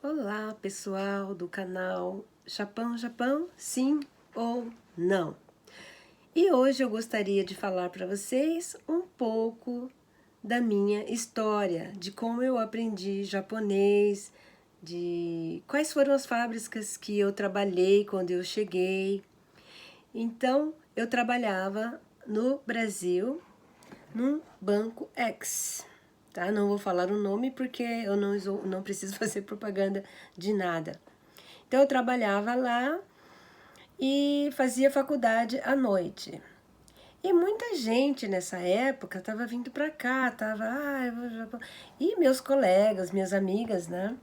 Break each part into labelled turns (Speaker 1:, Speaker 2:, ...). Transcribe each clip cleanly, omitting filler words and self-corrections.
Speaker 1: Olá, pessoal do canal Japão, Japão, sim ou não? E hoje eu gostaria de falar para vocês um pouco da minha história, de como eu aprendi japonês, de quais foram as fábricas que eu trabalhei quando eu cheguei. Então, eu trabalhava no Brasil, num Banco X. Tá? Não vou falar o nome porque eu não preciso fazer propaganda de nada. Então eu trabalhava lá e fazia faculdade à noite. E muita gente nessa época estava vindo para cá, eu vou ao Japão. E meus colegas, minhas amigas, né,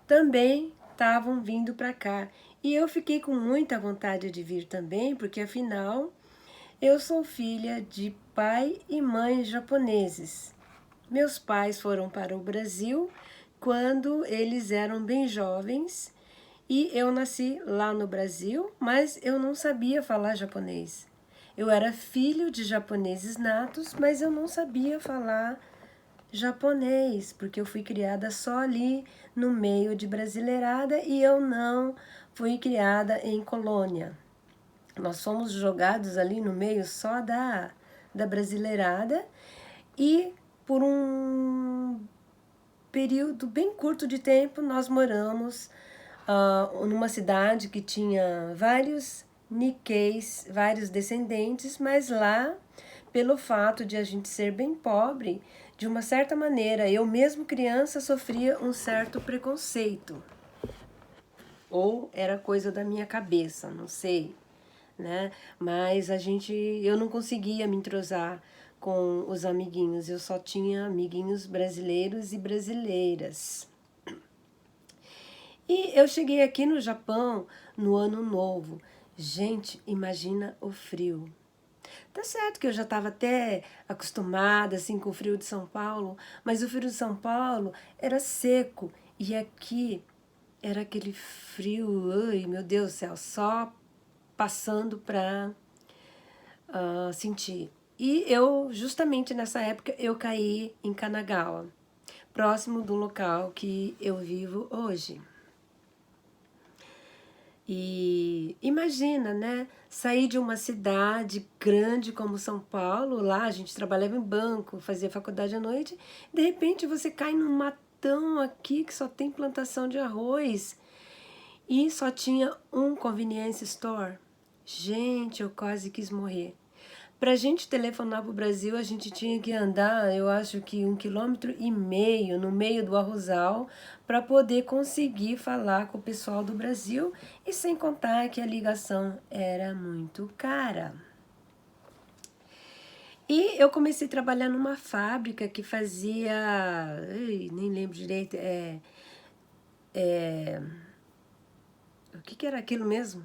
Speaker 1: também estavam vindo para cá. E eu fiquei com muita vontade de vir também, porque afinal eu sou filha de pai e mãe japoneses. Meus pais foram para o Brasil quando eles eram bem jovens e eu nasci lá no Brasil, mas eu não sabia falar japonês. Eu era filho de japoneses natos, mas eu não sabia falar japonês, porque eu fui criada só ali no meio de brasileirada e eu não fui criada em colônia. Nós fomos jogados ali no meio só da brasileirada e por um período bem curto de tempo nós moramos numa cidade que tinha vários Nikkeis, vários descendentes, mas lá, pelo fato de a gente ser bem pobre, de uma certa maneira, eu mesmo criança sofria um certo preconceito. Ou era coisa da minha cabeça, não sei, né? Mas eu não conseguia me entrosar com os amiguinhos, eu só tinha amiguinhos brasileiros e brasileiras. E eu cheguei aqui no Japão no ano novo. Gente, imagina o frio. Tá certo que eu já estava até acostumada assim com o frio de São Paulo, mas o frio de São Paulo era seco e aqui era aquele frio, ai meu Deus do céu, só passando para sentir. E eu, justamente nessa época, eu caí em Kanagawa, próximo do local que eu vivo hoje. E imagina, né? Sair de uma cidade grande como São Paulo, lá a gente trabalhava em banco, fazia faculdade à noite, de repente você cai num matão aqui que só tem plantação de arroz e só tinha um convenience store. Gente, eu quase quis morrer. Para a gente telefonar para o Brasil, a gente tinha que andar, eu acho que 1,5 km no meio do arrozal para poder conseguir falar com o pessoal do Brasil e sem contar que a ligação era muito cara. E eu comecei a trabalhar numa fábrica que fazia, nem lembro direito, o que era aquilo mesmo?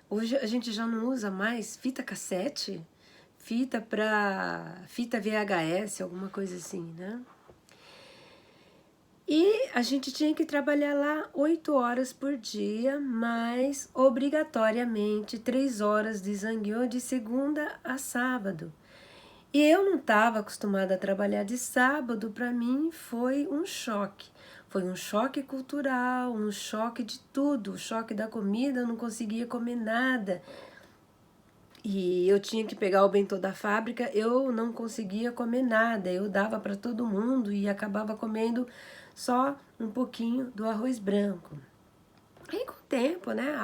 Speaker 1: Hoje a gente já não usa mais fita cassete, fita VHS, alguma coisa assim, né? E a gente tinha que trabalhar lá 8 horas por dia, mas obrigatoriamente 3 horas de zangueô de segunda a sábado. E eu não estava acostumada a trabalhar de sábado, para mim foi um choque. Foi um choque cultural, um choque de tudo, o choque da comida, eu não conseguia comer nada. E eu tinha que pegar o bentô da fábrica, eu não conseguia comer nada, eu dava para todo mundo e acabava comendo só um pouquinho do arroz branco. Aí com o tempo, né,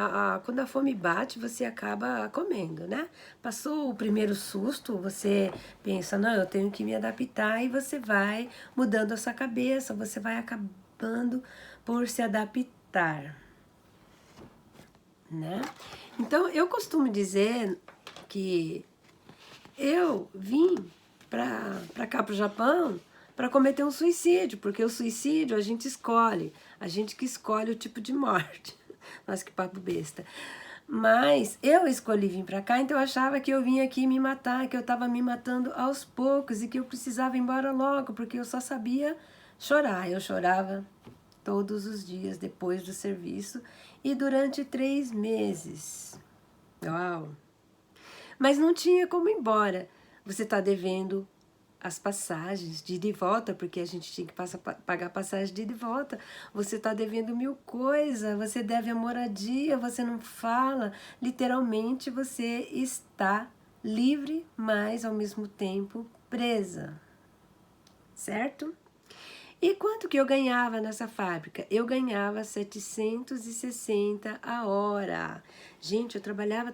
Speaker 1: quando a fome bate, você acaba comendo, né? Passou o primeiro susto, você pensa, não, eu tenho que me adaptar e você vai mudando a sua cabeça, você vai acabando por se adaptar, né? Então, eu costumo dizer que eu vim para cá, para o Japão, para cometer um suicídio, porque o suicídio a gente escolhe, a gente que escolhe o tipo de morte. Nossa, que papo besta. Mas eu escolhi vir para cá, então eu achava que eu vinha aqui me matar, que eu estava me matando aos poucos e que eu precisava ir embora logo, porque eu só sabia chorar. Eu chorava todos os dias depois do serviço e durante 3 meses. Uau! Mas não tinha como ir embora. Você está devendo as passagens de ida e volta, porque a gente tinha que pagar passagem de ida e volta. Você está devendo mil coisas, você deve a moradia, você não fala. Literalmente você está livre, mas ao mesmo tempo presa, certo? E quanto que eu ganhava nessa fábrica? Eu ganhava 760 a hora. Gente, eu trabalhava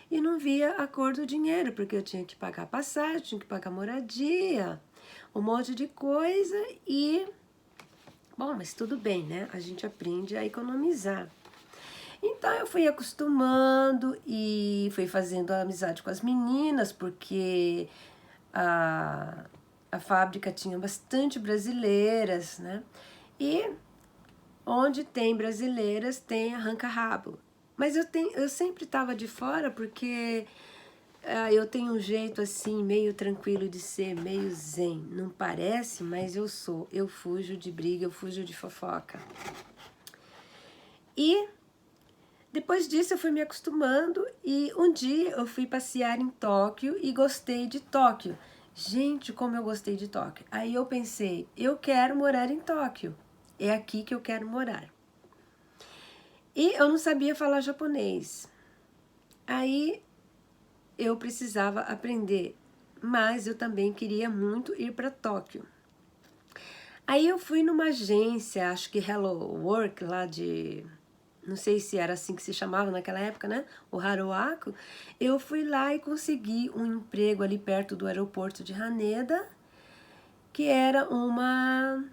Speaker 1: e não via a cor do dinheiro, porque eu tinha que pagar passagem, tinha que pagar moradia, um monte de coisa e... Bom, mas tudo bem, né? A gente aprende a economizar. Então eu fui acostumando e fui fazendo amizade com as meninas, porque a fábrica tinha bastante brasileiras, né? E onde tem brasileiras tem arranca-rabo. Mas eu sempre estava de fora porque eu tenho um jeito assim, meio tranquilo de ser, meio zen. Não parece, mas eu sou. Eu fujo de briga, eu fujo de fofoca. E depois disso eu fui me acostumando e um dia eu fui passear em Tóquio e gostei de Tóquio. Gente, como eu gostei de Tóquio. Aí eu pensei, eu quero morar em Tóquio. É aqui que eu quero morar. E eu não sabia falar japonês. Aí eu precisava aprender, mas eu também queria muito ir para Tóquio. Aí eu fui numa agência, acho que Hello Work, lá de... Não sei se era assim que se chamava naquela época, né? O Haruaku. Eu fui lá e consegui um emprego ali perto do aeroporto de Haneda, que era uma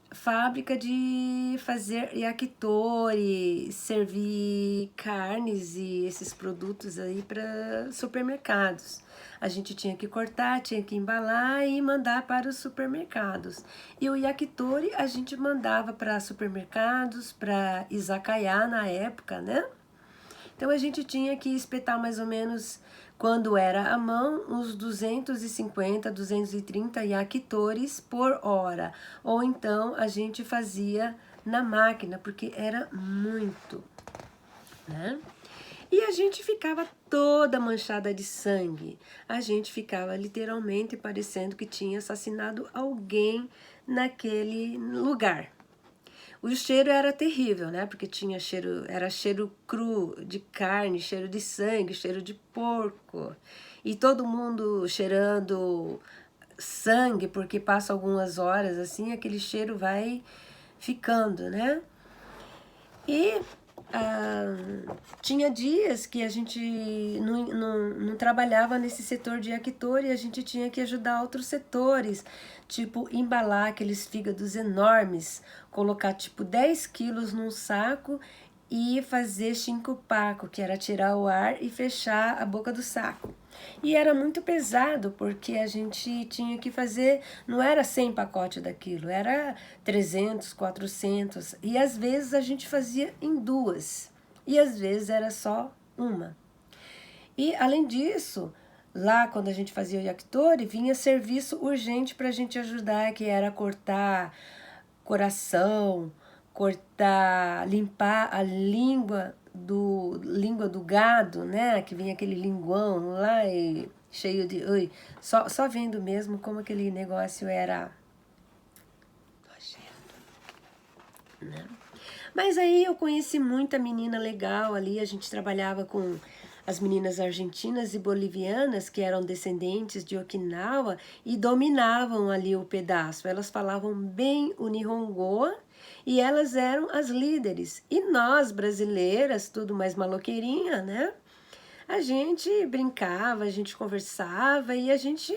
Speaker 1: fábrica de fazer yakitori, servir carnes e esses produtos aí para supermercados. A gente tinha que cortar, tinha que embalar e mandar para os supermercados. E o yakitori a gente mandava para supermercados, para izakaya na época, né? Então a gente tinha que espetar mais ou menos, quando era à mão, uns 250, 230 yakitores por hora. Ou então a gente fazia na máquina, porque era muito, né? E a gente ficava toda manchada de sangue. A gente ficava literalmente parecendo que tinha assassinado alguém naquele lugar. O cheiro era terrível, né? Porque tinha cheiro, era cheiro cru de carne, cheiro de sangue, cheiro de porco. E todo mundo cheirando sangue, porque passa algumas horas assim, aquele cheiro vai ficando, né? E tinha dias que a gente não trabalhava nesse setor de yakitori e a gente tinha que ajudar outros setores, tipo embalar aqueles fígados enormes, colocar tipo 10 quilos num saco e fazer shinkupaku, que era tirar o ar e fechar a boca do saco. E era muito pesado, porque a gente tinha que fazer, não era 100 pacotes daquilo, era 300, 400, e às vezes a gente fazia em duas, e às vezes era só uma. E além disso, lá quando a gente fazia o yakitori, vinha serviço urgente para a gente ajudar, que era cortar coração, cortar, limpar a língua do gado, né? Que vinha aquele linguão lá e cheio de... Ui, só vendo mesmo como aquele negócio era nojento, né? Mas aí eu conheci muita menina legal ali, a gente trabalhava com as meninas argentinas e bolivianas que eram descendentes de Okinawa e dominavam ali o pedaço. Elas falavam bem o Nihongo e elas eram as líderes. E nós, brasileiras, tudo mais maloqueirinha, né? A gente brincava, a gente conversava e a gente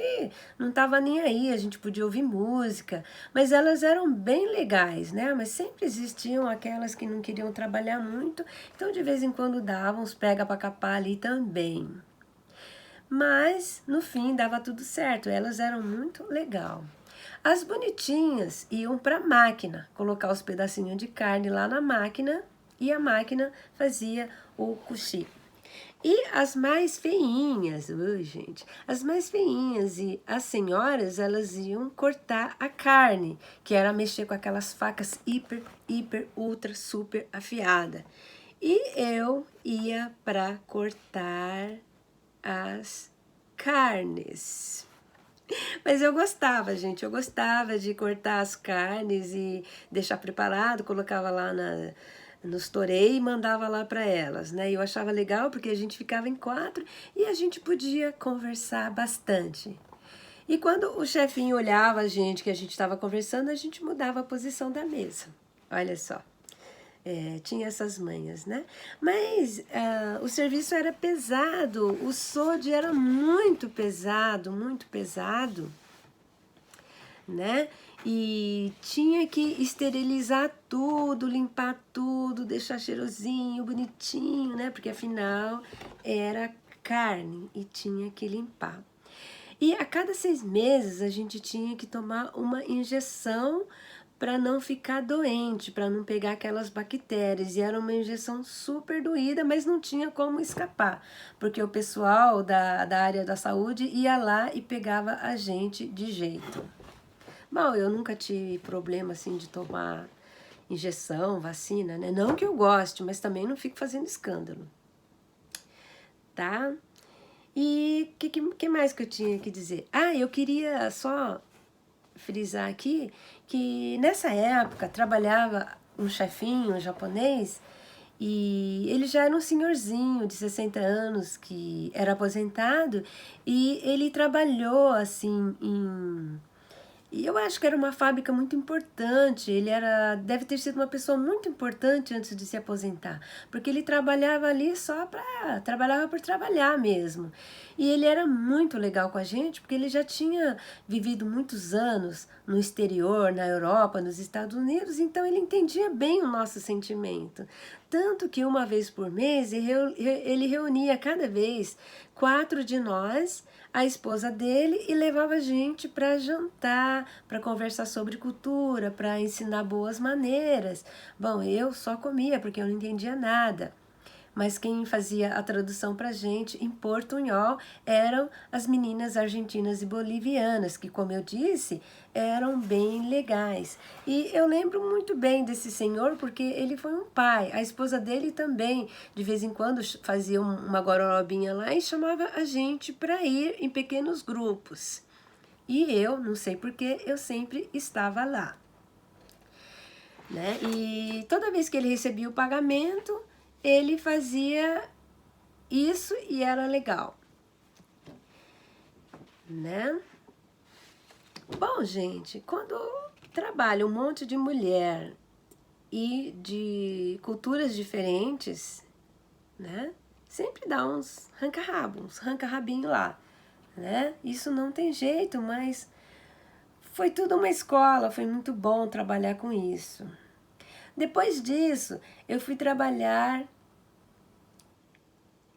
Speaker 1: não estava nem aí, a gente podia ouvir música, mas elas eram bem legais, né? Mas sempre existiam aquelas que não queriam trabalhar muito, então de vez em quando davam uns pega para capar ali também. Mas no fim dava tudo certo, elas eram muito legal. As bonitinhas iam para a máquina, colocar os pedacinhos de carne lá na máquina e a máquina fazia o kushi. E as mais feinhas, gente, as mais feinhas e as senhoras, elas iam cortar a carne, que era mexer com aquelas facas hiper, ultra, super afiada. E eu ia para cortar as carnes. Mas eu gostava, gente, eu gostava de cortar as carnes e deixar preparado, colocava lá nos torei e mandava lá para elas, né? E eu achava legal porque a gente ficava em 4 e a gente podia conversar bastante. E quando o chefinho olhava a gente, que a gente estava conversando, a gente mudava a posição da mesa. Olha só. Tinha essas manhas, né? Mas o serviço era pesado, o sode era muito pesado, né? E tinha que esterilizar tudo, limpar tudo, deixar cheirosinho, bonitinho, né? Porque afinal era carne e tinha que limpar. E a cada 6 meses a gente tinha que tomar uma injeção para não ficar doente, para não pegar aquelas bactérias. E era uma injeção super doída, mas não tinha como escapar, porque o pessoal da área da saúde ia lá e pegava a gente de jeito. Bom, eu nunca tive problema assim de tomar injeção, vacina, né? Não que eu goste, mas também não fico fazendo escândalo, tá? E o que mais que eu tinha que dizer? Ah, eu queria só frisar aqui que nessa época trabalhava um chefinho, um japonês, e ele já era um senhorzinho de 60 anos que era aposentado e ele trabalhou assim e eu acho que era uma fábrica muito importante. Ele deve ter sido uma pessoa muito importante antes de se aposentar, porque ele trabalhava ali trabalhava por trabalhar mesmo. E ele era muito legal com a gente, porque ele já tinha vivido muitos anos no exterior, na Europa, nos Estados Unidos, então ele entendia bem o nosso sentimento. Tanto que uma vez por mês ele reunia cada vez 4 de nós, a esposa dele, e levava a gente para jantar, para conversar sobre cultura, para ensinar boas maneiras. Bom, eu só comia porque eu não entendia nada. Mas quem fazia a tradução para a gente em portunhol eram as meninas argentinas e bolivianas, que, como eu disse, eram bem legais. E eu lembro muito bem desse senhor porque ele foi um pai. A esposa dele também, de vez em quando, fazia uma gororobinha lá e chamava a gente para ir em pequenos grupos. E eu, não sei porquê, eu sempre estava lá, né? E toda vez que ele recebia o pagamento, ele fazia isso e era legal, né? Bom, gente, quando trabalha um monte de mulher e de culturas diferentes, né? Sempre dá uns ranca-rabo, uns ranca-rabinho lá, né? Isso não tem jeito, mas foi tudo uma escola, foi muito bom trabalhar com isso. Depois disso, eu fui trabalhar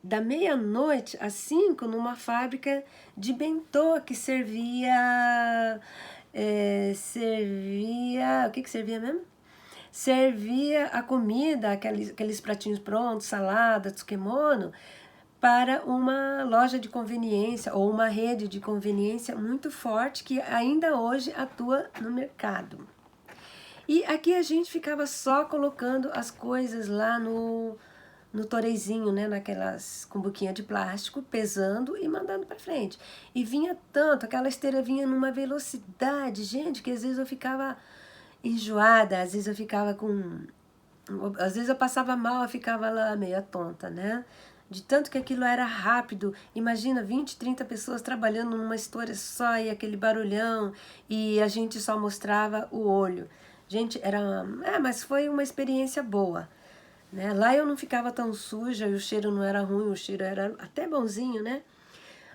Speaker 1: da meia-noite às 5 numa fábrica de bentô que servia... o que servia mesmo? Servia a comida, aqueles pratinhos prontos, salada, tsukemono, para uma loja de conveniência ou uma rede de conveniência muito forte que ainda hoje atua no mercado. E aqui a gente ficava só colocando as coisas lá no toreizinho, né, naquelas cumbuquinha de plástico, pesando e mandando para frente. E vinha tanto, aquela esteira vinha numa velocidade, gente, que às vezes eu ficava enjoada, às vezes eu ficava às vezes eu passava mal, eu ficava lá meio tonta, né? De tanto que aquilo era rápido. Imagina 20, 30 pessoas trabalhando numa história só e aquele barulhão e a gente só mostrava o olho. Gente, mas foi uma experiência boa, né? Lá eu não ficava tão suja e o cheiro não era ruim, o cheiro era até bonzinho, né?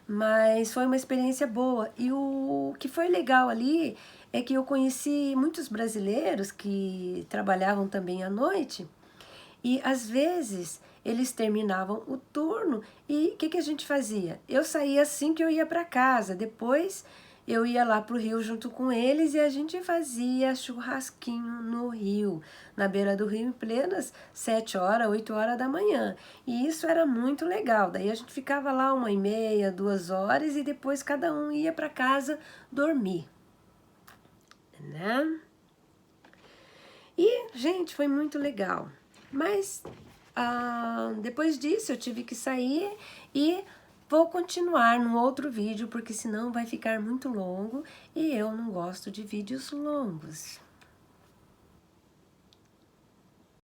Speaker 1: Mas foi uma experiência boa. E o que foi legal ali é que eu conheci muitos brasileiros que trabalhavam também à noite e às vezes eles terminavam o turno e o que a gente fazia? Eu saía assim que eu ia para casa, depois eu ia lá pro rio junto com eles e a gente fazia churrasquinho no rio, na beira do rio, em plenas 7 horas, 8 horas da manhã. E isso era muito legal. Daí a gente ficava lá 1h30, 2 horas e depois cada um ia para casa dormir, né? E, gente, foi muito legal. Mas depois disso eu tive que sair e Vou continuar num outro vídeo, porque senão vai ficar muito longo e eu não gosto de vídeos longos.